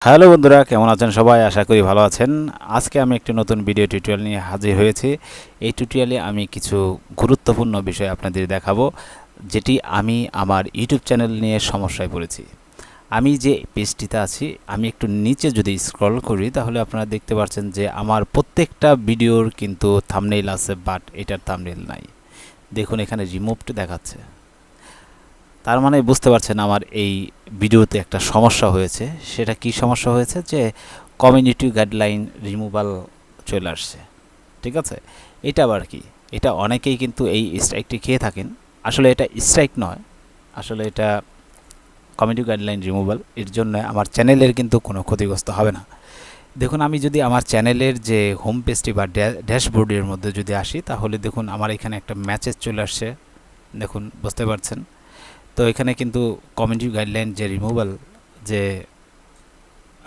Hello বন্ধুরা, কেমন আছেন সবাই? আশা করি ভালো আছেন। আজকে আমি একটি নতুন ভিডিও টিউটোরিয়াল নিয়ে হাজির হয়েছি। এই টিউটোরিয়ালে আমি কিছু গুরুত্বপূর্ণ বিষয় আপনাদের দেখাবো, যেটি আমি আমার ইউটিউব চ্যানেল নিয়ে সমস্যায় পড়েছি। আমি যে পেজটিতে আছি, আমি একটু নিচে যদি স্ক্রল করি তাহলে আপনারা দেখতে পাচ্ছেন যে আমার প্রত্যেকটা ভিডিওর কিন্তু থাম্বনেইল আছে, বাট এটার থাম্বনেইল নাই। দেখুন, এখানে রিমুভড দেখাচ্ছে। তার মানে বুঝতে পারছেন আমার এই ভিডিওতে একটা সমস্যা হয়েছে। সেটা কি সমস্যা হয়েছে? যে কমিউনিটি গাইডলাইন রিমুভাল চলে আসছে। ঠিক আছে, এটা আবার কি? এটা অনেকেই কিন্তু এই স্ট্রাইকটি খেয়ে থাকেন। আসলে এটা স্ট্রাইক নয়, আসলে এটা কমিউনিটি গাইডলাইন রিমুভাল। এর জন্য আমার চ্যানেলের কিন্তু কোনো ক্ষতিগ্রস্ত হবে না। দেখুন, আমি যদি আমার চ্যানেলের যে হোম পেজটি বা ড্যাশবোর্ডের মধ্যে যদি আসি, তাহলে দেখুন আমার এখানে একটা ম্যাসেজ চলে আসছে। দেখুন, বুঝতে পারছেন তো এখানে কিন্তু কমিউনিটি গাইডলাইন যে রিমুভাল যে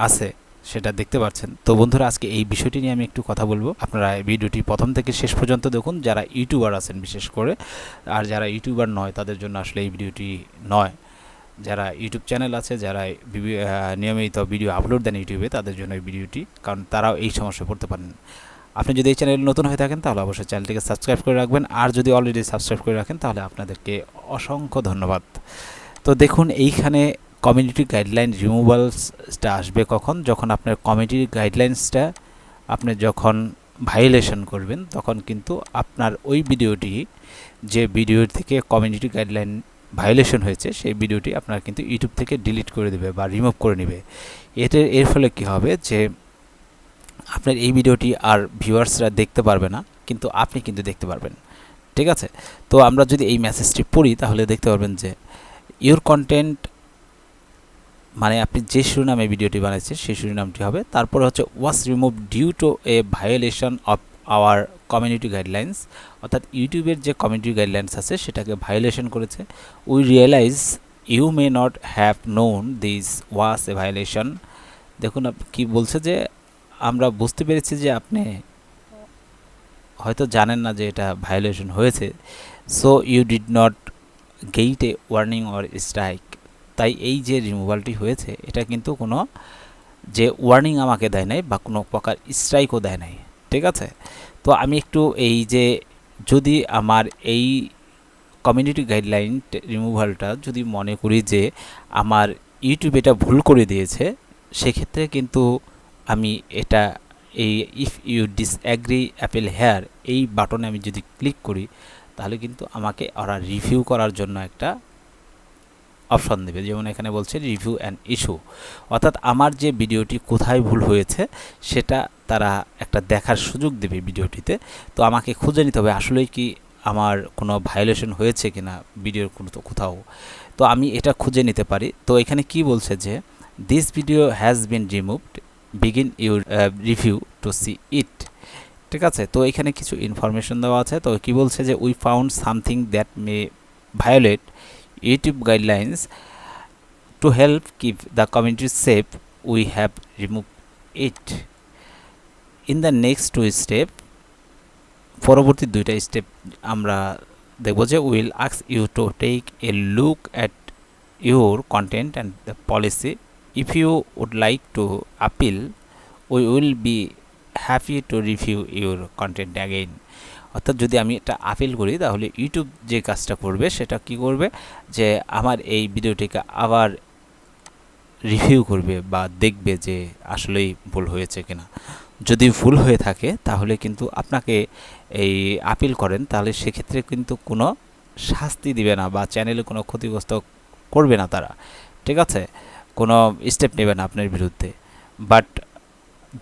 আছে সেটা দেখতে পাচ্ছেন। তো বন্ধুরা, আজকে এই বিষয়টি নিয়ে আমি একটু কথা বলবো। আপনারা এই ভিডিওটি প্রথম থেকে শেষ পর্যন্ত দেখুন, যারা ইউটিউবার আছেন বিশেষ করে। আর যারা ইউটিউবার নয় তাদের জন্য আসলে এই ভিডিওটি নয়। যারা ইউটিউব চ্যানেল আছে, যারা নিয়মিত ভিডিও আপলোড দেন ইউটিউবে, তাদের জন্য এই ভিডিওটি, কারণ তারাও এই সমস্যায় পড়তে পারেন। আপনি যদি এই চ্যানেল নতুন হয়ে থাকেন তাহলে অবশ্যই চ্যানেলটিকে সাবস্ক্রাইব করে রাখবেন, আর যদি অলরেডি সাবস্ক্রাইব করে রাখেন তাহলে আপনাদেরকে অসংখ্য ধন্যবাদ। তো দেখুন, এইখানে কমিউনিটি গাইডলাইন রিমুভালসটা আসবে কখন? যখন আপনার কমিউনিটি গাইডলাইন্সটা আপনি যখন ভায়োলেশন করবেন, তখন কিন্তু আপনার ওই ভিডিওটি, যে ভিডিও থেকে কমিউনিটি গাইডলাইন ভায়োলেশন হয়েছে, সেই ভিডিওটি আপনার কিন্তু ইউটিউব থেকে ডিলিট করে দেবে বা রিমুভ করে নেবে। এর ফলে কি হবে যে আপনার এই ভিডিওটি আর ভিউয়ার্সরা দেখতে পারবে না, কিন্তু আপনি কিন্তু দেখতে পারবেন। ঠিক আছে, তো আমরা যদি এই মেসেজটি পড়ি তাহলে দেখতে পারবেন যে ইউর কন্টেন্ট, মানে আপনি যে শিরোনামে ভিডিওটি বানাচ্ছেন সেই শিরোনামটি হবে। তারপরে হচ্ছে was remove due to a violation of our community guidelines, অর্থাৎ ইউটিউবের যে কমিউনিটি গাইডলাইন্স আছে সেটাকে ভায়োলেশন করেছে। We realise you may not have known this was a violation. দেখুন কি বলছে, যে আমরা বুঝতে পেরেছি যে আপনি হয়তো জানেন না যে এটা ভায়োলেশন হয়েছে। So you did not get a warning or strike. তাই এই যে রিমুভালটি হয়েছে, এটা কিন্তু কোনো যে ওয়ার্নিং আমাকে দেয় নাই বা কোনো প্রকার স্ট্রাইকও দেয় নাই। ঠিক আছে, তো আমি একটু এই যে, যদি আমার এই কমিউনিটি গাইডলাইন রিমুভালটা যদি মনে করি যে আমার ইউটিউব এটা ভুল করে দিয়েছে, সেক্ষেত্রে কিন্তু আমি এটা, এই if you disagree appeal here, এই বাটনে আমি যদি ক্লিক করি তাহলে কিন্তু আমাকে ওরা রিভিউ করার জন্য একটা অপশন দেবে। যেমন এখানে বলছে রিভিউ অ্যান্ড ইস্যু, অর্থাৎ আমার যে ভিডিওটি কোথায় ভুল হয়েছে সেটা তারা একটা দেখার সুযোগ দেবে ভিডিওটিতে। তো আমাকে খুঁজে নিতে হবে আসলেই কি আমার কোনো ভায়োলেশন হয়েছে কিনা ভিডিওর কোথাও। তো আমি এটা খুঁজে নিতে পারি। তো এখানে কি বলছে যে this video has been removed, begin your review to see it. ঠিক আছে, তো এখানে কিছু ইনফরমেশন দেওয়া আছে। তো কি বলছে যে we found something that may violate YouTube guidelines. To help keep the community safe, we have removed it. In the next two step, পরবর্তী দুইটা স্টেপ আমরা দেখব যে will ask you to take a look at your content and the policy. If you would like to appeal, we will be happy to review your content again. অর্থাৎ যদি আমি এটা appeal করি তাহলে ইউটিউব যে কাজটা করবে সেটা কি করবে, যে আমার এই ভিডিওটিকে আবার রিভিউ করবে বা দেখবে যে আসলেই ভুল হয়েছে কিনা। যদি ভুল হয়ে থাকে তাহলে কিন্তু আপনাকে এই আপিল করেন, তাহলে সেক্ষেত্রে কিন্তু কোনো শাস্তি দিবে না বা চ্যানেলে কোনো ক্ষতিগ্রস্ত করবে না তারা। ঠিক আছে, কোনো স্টেপ নেবে না আপনার বিরুদ্ধে। বাট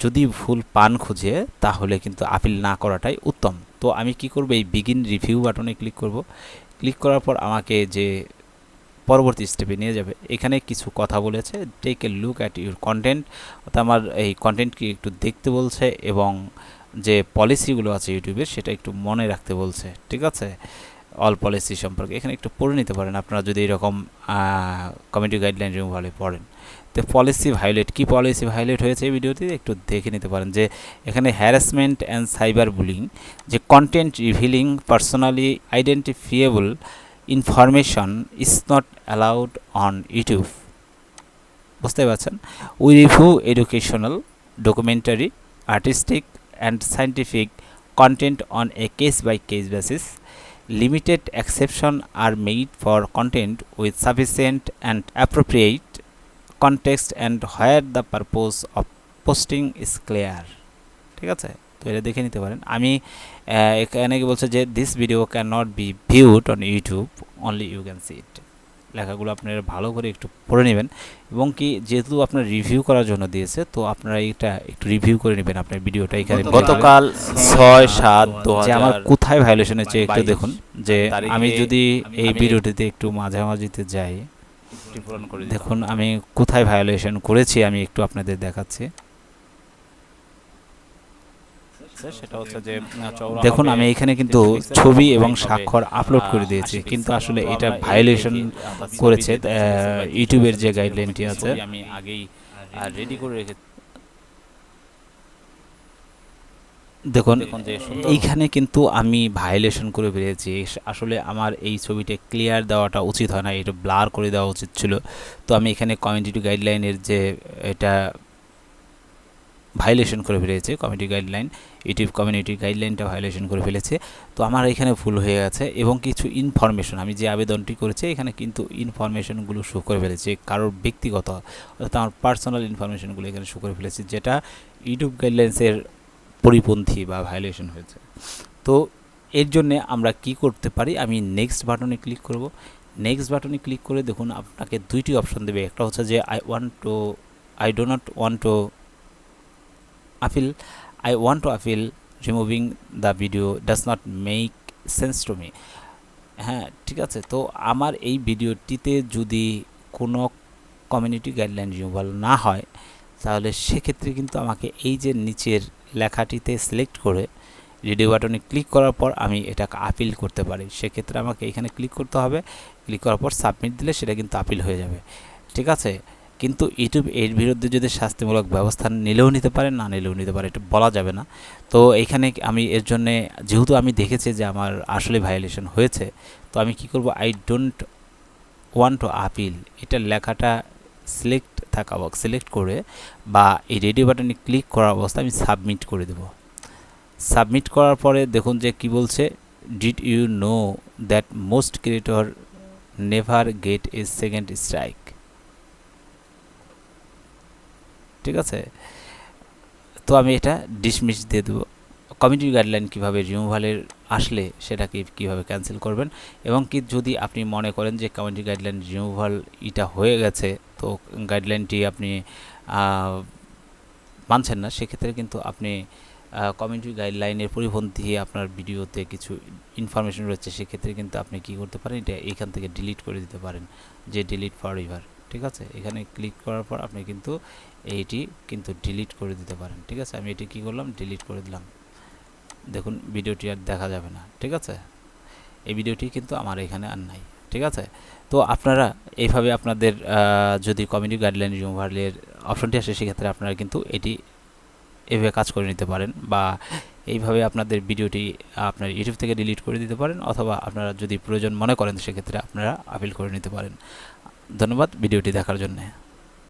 যদি ভুল পান খুঁজে তাহলে কিন্তু আপিল না করাটাই উত্তম। তো আমি কি করব, এই বিগিন রিভিউ বাটনে ক্লিক করব। ক্লিক করার পর আমাকে যে পরবর্তী স্টেপে নিয়ে যাবে। এখানে কিছু কথা বলেছে, take a look at your content, অর্থাৎ আমার এই কন্টেন্টকে একটু দেখতে বলছে এবং যে পলিসিগুলো আছে ইউটিউবের সেটা একটু মনে রাখতে বলছে। ঠিক আছে, অল পলিসি সম্পর্কে এখানে একটু পড়ে নিতে পারেন আপনারা যদি এরকম কমিউনিটি গাইডলাইন রিমুভালে পড়েন। তো পলিসি ভায়োলেট, কী পলিসি ভায়োলেট হয়েছে এই ভিডিওতে একটু দেখে নিতে পারেন। যে এখানে হ্যারাসমেন্ট অ্যান্ড সাইবার বুলিং, যে content revealing personally identifiable information is not allowed on YouTube. বুঝতে পারছেন। We review educational, documentary, artistic and scientific content on a case-by-case basis. Limited exceptions are made for content with sufficient and appropriate context and where the purpose of posting is clear. ঠিক আছে, তো এটা দেখে নিতে পারেন। আমি এখানে কি বলছে যে this video can not be viewed on YouTube, only you can see it. লেখাগুলো আপনারা ভালো করে একটু পড়ে নেবেন, এবং কি যেহেতু আপনার রিভিউ করার জন্য দিয়েছে, তো আপনারা এটা একটু রিভিউ করে নেবেন আপনার ভিডিওটা। এখানে গতকাল 6/7/2000 যে আমার কোথায় ভায়োলেশন হচ্ছে একটু দেখুন। যে আমি যদি এই ভিডিওটিতে একটু মাঝামাঝিতে যাই, দেখুন আমি কোথায় ভায়োলেশন করেছি আমি একটু আপনাদের দেখাচ্ছি। সেটা হচ্ছে যে দেখুন আমি এখানে কিন্তু ছবি এবং স্বাক্ষর আপলোড করে দিয়েছি, কিন্তু আসলে এটা ভায়োলেশন করেছে ইউটিউবের যে গাইডলাইনটি আছে। আমি আগেই রেডি করে রেখেছি। দেখুন এইখানে কিন্তু আমি ভায়োলেশন করে বেরিয়েছি। আসলে আমার এই ছবিটা ক্লিয়ার দেওয়াটা উচিত হয় না, এটা ব্লার করে দেওয়া উচিত ছিল। তো আমি এখানে কমিউনিটি গাইডলাইনের যে এটা ভায়োলেশন করে ফেলেছে, কমিউনিটি গাইডলাইন, ইউটিউব কমিউনিটি গাইডলাইনটা ভায়োলেশন করে ফেলেছে। তো আমার এখানে ভুল হয়ে গেছে, এবং কিছু ইনফরমেশন আমি যে আবেদনটি করেছি এখানে কিন্তু ইনফরমেশনগুলো শো করে ফেলেছে, কারোর ব্যক্তিগত অর্থাৎ আমার পার্সোনাল ইনফরমেশনগুলো এখানে শো করে ফেলেছে, যেটা ইউটিউব গাইডলাইন্সের পরিপন্থী বা ভায়োলেশন হয়েছে। তো এর জন্যে আমরা কি করতে পারি, আমি নেক্সট বাটনে ক্লিক করব। নেক্সট বাটনে ক্লিক করে দেখুন আপনাকে দুইটি অপশন দেবে। একটা হচ্ছে যে I do not want to appeal, I want to appeal, removing the video does not make sense to me. হ্যাঁ ঠিক আছে, তো আমার এই ভিডিওটিতে যদি কোনো কমিউনিটি গাইডলাইন রিমুভাল না হয়, তাহলে সেক্ষেত্রে কিন্তু আমাকে এই যে নিচের লেখাটিতে সিলেক্ট করে রেডিও বাটনে ক্লিক করার পর আমি এটাকে আপিল করতে পারি। সেক্ষেত্রে আমাকে এখানে ক্লিক করতে হবে, ক্লিক করার পর সাবমিট দিলে সেটা কিন্তু আপিল হয়ে যাবে। ঠিক আছে, কিন্তু ইউটিউব এর বিরুদ্ধে যদি শাস্তিমূলক ব্যবস্থা নিলেও নিতে পারে, না নিলেও নিতে পারে, এটা বলা যাবে না। তো এখানে আমি এর জন্যে যেহেতু আমি দেখেছি যে আমার আসলে ভায়োলেশন হয়েছে, তো আমি কি করব, I don't want to appeal এটা লেখাটা সিলেক্ট করে বা এই রেডিও বাটনে ক্লিক করার অবস্থায় আমি সাবমিট করে দেব। সাবমিট করার পরে দেখুন যে কি বলছে, did you know that most creator never get a second strike. ঠিক আছে, তো আমি এটা ডিসমিস দিয়ে দেবো। কমিউনিটি গাইডলাইন কীভাবে রিমুভালের আসলে সেটাকে কীভাবে ক্যান্সেল করবেন, এবং কি যদি আপনি মনে করেন যে কমিউনিটি গাইডলাইন রিমুভাল এটা হয়ে গেছে, তো গাইডলাইনটি আপনি মানছেন না, সেক্ষেত্রে কিন্তু আপনি কমিউনিটি গাইডলাইনের পরিপন্থী আপনার ভিডিওতে কিছু ইনফরমেশন রয়েছে, সেক্ষেত্রে কিন্তু আপনি কী করতে পারেন, এটা এখান থেকে ডিলিট করে দিতে পারেন, যে ডিলিট ফর এভার। ঠিক আছে, এখানে ক্লিক করার পর আপনি কিন্তু এইটি কিন্তু ডিলিট করে দিতে পারেন। ঠিক আছে, আমি এটি কী করলাম, ডিলিট করে দিলাম। দেখুন ভিডিওটি আর দেখা যাবে না। ঠিক আছে, এই ভিডিওটি কিন্তু আমার এখানে আর নাই। ঠিক আছে, তো আপনারা এইভাবে আপনাদের যদি কমিউনিটি গাইডলাইন রিমুভালের অপশনটি আসে, সেক্ষেত্রে আপনারা কিন্তু এটি এভাবে কাজ করে নিতে পারেন, বা এইভাবে আপনাদের ভিডিওটি আপনার ইউটিউব থেকে ডিলিট করে দিতে পারেন, অথবা আপনারা যদি প্রয়োজন মনে করেন সেক্ষেত্রে আপনারা আপিল করে নিতে পারেন। ধন্যবাদ ভিডিওটি দেখার জন্য।